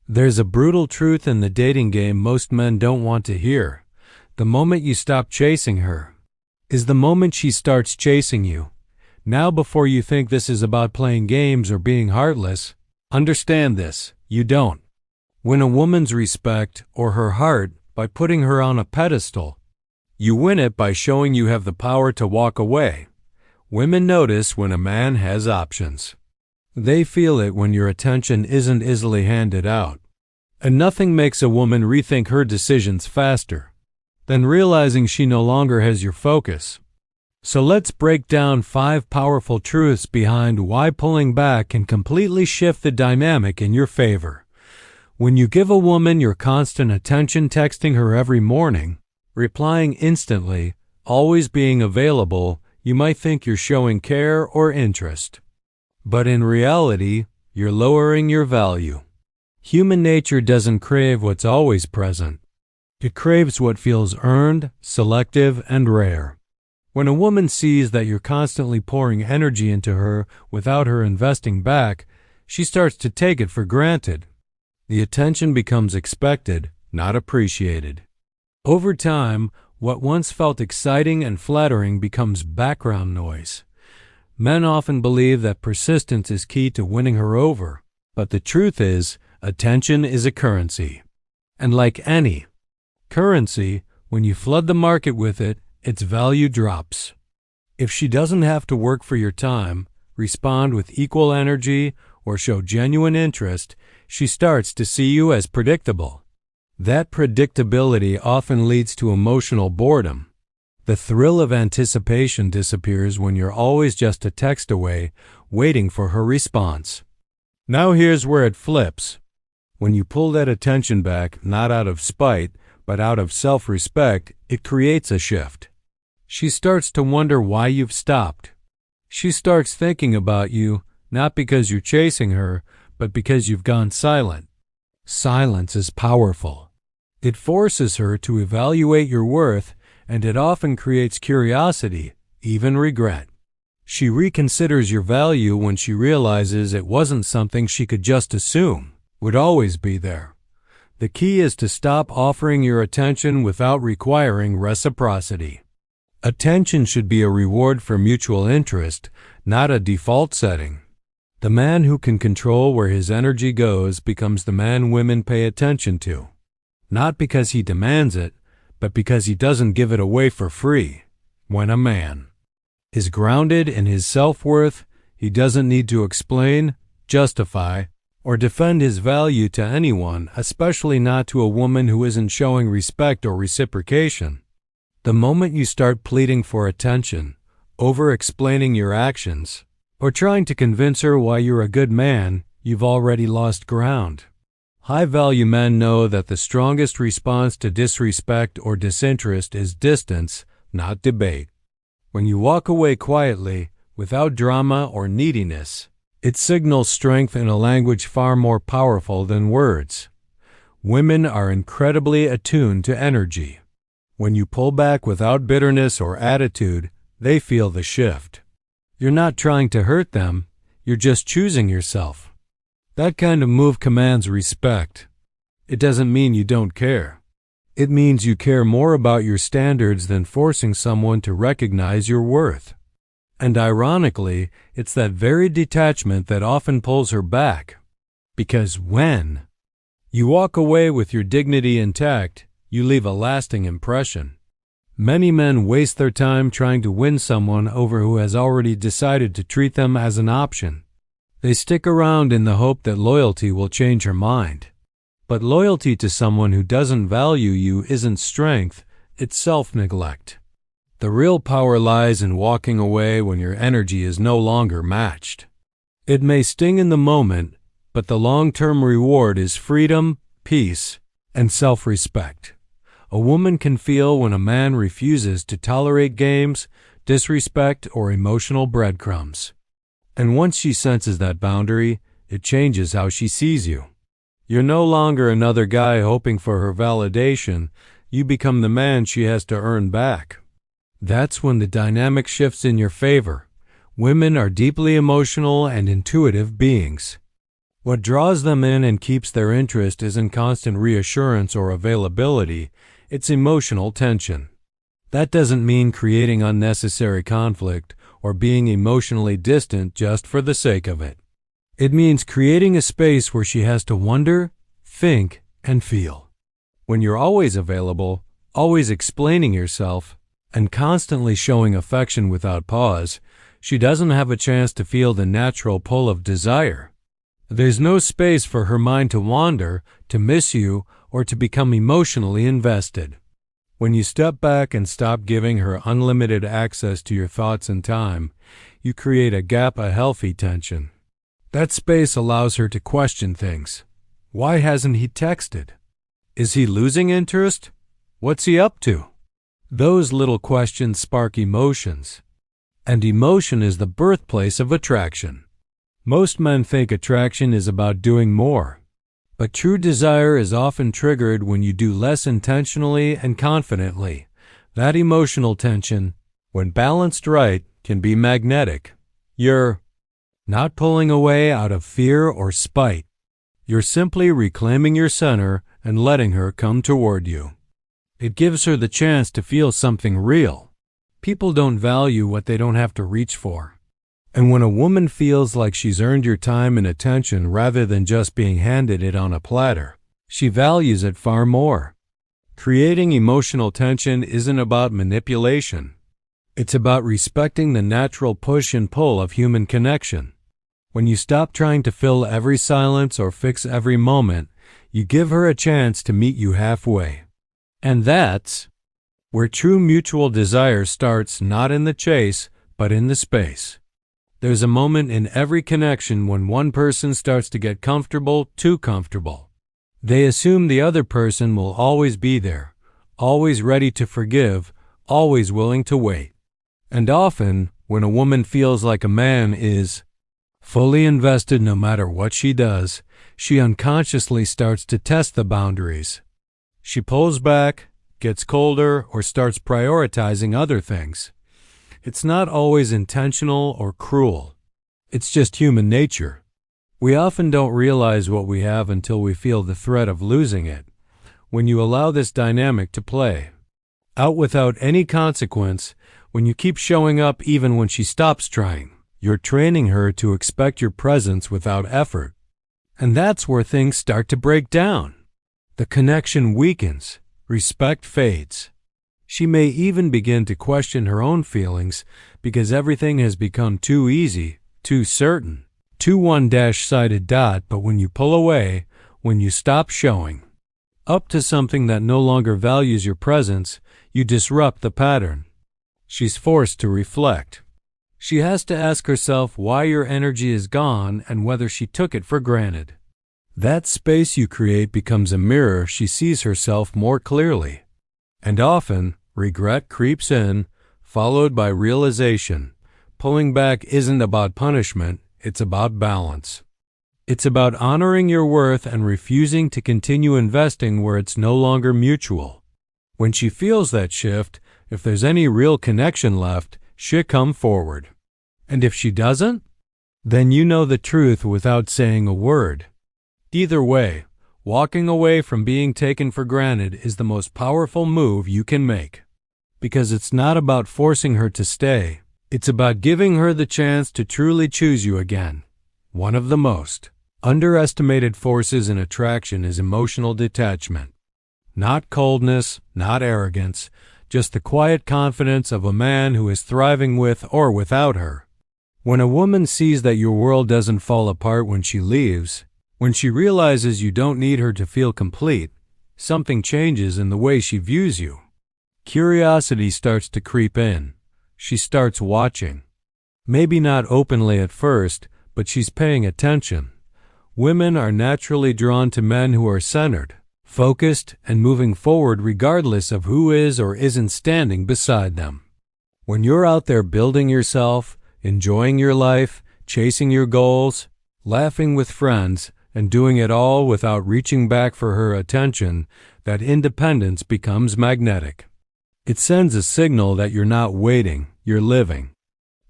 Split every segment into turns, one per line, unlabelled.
There's a brutal truth in the dating game most men don't want to hear. The moment you stop chasing her is the moment she starts chasing you. Now, before you think this is about playing games or being heartless, understand this: you don't win a woman's respect or her heart by putting her on a pedestal. You win it by showing you have the power to walk away. Women notice when a man has options. They feel it when your attention isn't easily handed out. And nothing makes a woman rethink her decisions faster than realizing she no longer has your focus. So let's break down 5 powerful truths behind why pulling back can completely shift the dynamic in your favor. When you give a woman your constant attention, texting her every morning, replying instantly, always being available, you might think you're showing care or interest. But in reality, you're lowering your value. Human nature doesn't crave what's always present. It craves what feels earned, selective, and rare. When a woman sees that you're constantly pouring energy into her without her investing back, she starts to take it for granted. The attention becomes expected, not appreciated. Over time, what once felt exciting and flattering becomes background noise. Men often believe that persistence is key to winning her over, but the truth is, attention is a currency. And like any currency, when you flood the market with it, its value drops. If she doesn't have to work for your time, respond with equal energy, or show genuine interest, she starts to see you as predictable. That predictability often leads to emotional boredom. The thrill of anticipation disappears when you're always just a text away, waiting for her response. Now here's where it flips. When you pull that attention back, not out of spite, but out of self-respect, it creates a shift. She starts to wonder why you've stopped. She starts thinking about you, not because you're chasing her, but because you've gone silent. Silence is powerful. It forces her to evaluate your worth, and it often creates curiosity, even regret. She reconsiders your value when she realizes it wasn't something she could just assume would always be there. The key is to stop offering your attention without requiring reciprocity. Attention should be a reward for mutual interest, not a default setting. The man who can control where his energy goes becomes the man women pay attention to. Not because he demands it, but because he doesn't give it away for free. When a man is grounded in his self-worth, he doesn't need to explain, justify, or defend his value to anyone, especially not to a woman who isn't showing respect or reciprocation. The moment you start pleading for attention, over-explaining your actions, or trying to convince her why you're a good man, you've already lost ground. High-value men know that the strongest response to disrespect or disinterest is distance, not debate. When you walk away quietly, without drama or neediness, it signals strength in a language far more powerful than words. Women are incredibly attuned to energy. When you pull back without bitterness or attitude, they feel the shift. You're not trying to hurt them, you're just choosing yourself. That kind of move commands respect. It doesn't mean you don't care. It means you care more about your standards than forcing someone to recognize your worth. And ironically, it's that very detachment that often pulls her back. Because when you walk away with your dignity intact, you leave a lasting impression. Many men waste their time trying to win someone over who has already decided to treat them as an option. They stick around in the hope that loyalty will change her mind. But loyalty to someone who doesn't value you isn't strength, it's self-neglect. The real power lies in walking away when your energy is no longer matched. It may sting in the moment, but the long-term reward is freedom, peace, and self-respect. A woman can feel when a man refuses to tolerate games, disrespect, or emotional breadcrumbs. And once she senses that boundary, it changes how she sees you. You're no longer another guy hoping for her validation. You become the man she has to earn back. That's when the dynamic shifts in your favor. Women are deeply emotional and intuitive beings. What draws them in and keeps their interest isn't constant reassurance or availability, it's emotional tension. That doesn't mean creating unnecessary conflict or being emotionally distant just for the sake of it. It means creating a space where she has to wonder, think, and feel. When you're always available, always explaining yourself, and constantly showing affection without pause, she doesn't have a chance to feel the natural pull of desire. There's no space for her mind to wander, to miss you, or to become emotionally invested. When you step back and stop giving her unlimited access to your thoughts and time, you create a gap of healthy tension. That space allows her to question things. Why hasn't he texted? Is he losing interest? What's he up to? Those little questions spark emotions. And emotion is the birthplace of attraction. Most men think attraction is about doing more. But true desire is often triggered when you do less intentionally and confidently. That emotional tension, when balanced right, can be magnetic. You're not pulling away out of fear or spite. You're simply reclaiming your center and letting her come toward you. It gives her the chance to feel something real. People don't value what they don't have to reach for. And when a woman feels like she's earned your time and attention rather than just being handed it on a platter, she values it far more. Creating emotional tension isn't about manipulation. It's about respecting the natural push and pull of human connection. When you stop trying to fill every silence or fix every moment, you give her a chance to meet you halfway. And that's where true mutual desire starts, not in the chase, but in the space. There's a moment in every connection when one person starts to get comfortable, too comfortable. They assume the other person will always be there, always ready to forgive, always willing to wait. And often, when a woman feels like a man is fully invested no matter what she does, she unconsciously starts to test the boundaries. She pulls back, gets colder, or starts prioritizing other things. It's not always intentional or cruel. It's just human nature. We often don't realize what we have until we feel the threat of losing it. When you allow this dynamic to play out without any consequence, when you keep showing up even when she stops trying, you're training her to expect your presence without effort. And that's where things start to break down. The connection weakens, respect fades. She may even begin to question her own feelings because everything has become too easy, too certain, too one-sided. But when you pull away, when you stop showing up to something that no longer values your presence, you disrupt the pattern. She's forced to reflect. She has to ask herself why your energy is gone and whether she took it for granted. That space you create becomes a mirror she sees herself more clearly. And often, regret creeps in, followed by realization. Pulling back isn't about punishment, it's about balance. It's about honoring your worth and refusing to continue investing where it's no longer mutual. When she feels that shift, if there's any real connection left, she'll come forward. And if she doesn't, then you know the truth without saying a word. Either way, walking away from being taken for granted is the most powerful move you can make. Because it's not about forcing her to stay. It's about giving her the chance to truly choose you again. One of the most underestimated forces in attraction is emotional detachment. Not coldness, not arrogance, just the quiet confidence of a man who is thriving with or without her. When a woman sees that your world doesn't fall apart when she leaves, when she realizes you don't need her to feel complete, something changes in the way she views you. Curiosity starts to creep in. She starts watching. Maybe not openly at first, but she's paying attention. Women are naturally drawn to men who are centered, focused, and moving forward regardless of who is or isn't standing beside them. When you're out there building yourself, enjoying your life, chasing your goals, laughing with friends, and doing it all without reaching back for her attention, that independence becomes magnetic. It sends a signal that you're not waiting, you're living.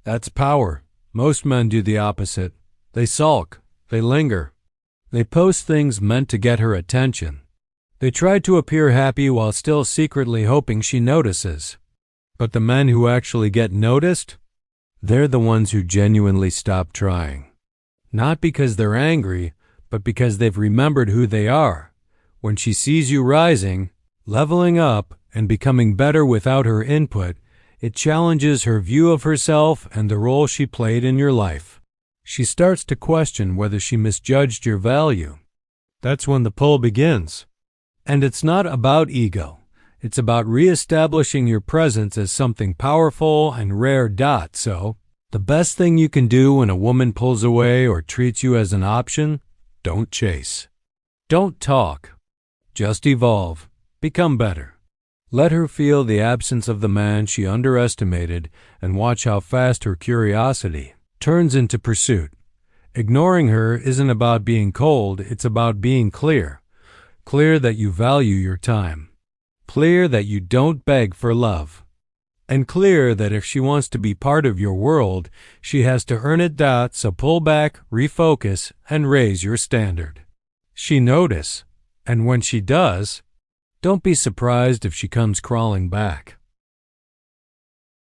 That's power. Most men do the opposite. They sulk, they linger, They post things meant to get her attention. They try to appear happy while still secretly hoping she notices. But the men who actually get noticed, they're the ones who genuinely stop trying. Not because they're angry, but because they've remembered who they are. When she sees you rising, leveling up, and becoming better without her input, it challenges her view of herself and the role she played in your life. She starts to question whether she misjudged your value. That's when the pull begins. And it's not about ego. It's about reestablishing your presence as something powerful and rare. So, the best thing you can do when a woman pulls away or treats you as an option, don't chase. Don't talk. Just evolve. Become better. Let her feel the absence of the man she underestimated and watch how fast her curiosity turns into pursuit. Ignoring her isn't about being cold, it's about being clear. Clear that you value your time. Clear that you don't beg for love. And clear that if she wants to be part of your world, she has to earn it. So pull back, refocus, and raise your standard. She notice, and when she does, don't be surprised if she comes crawling back.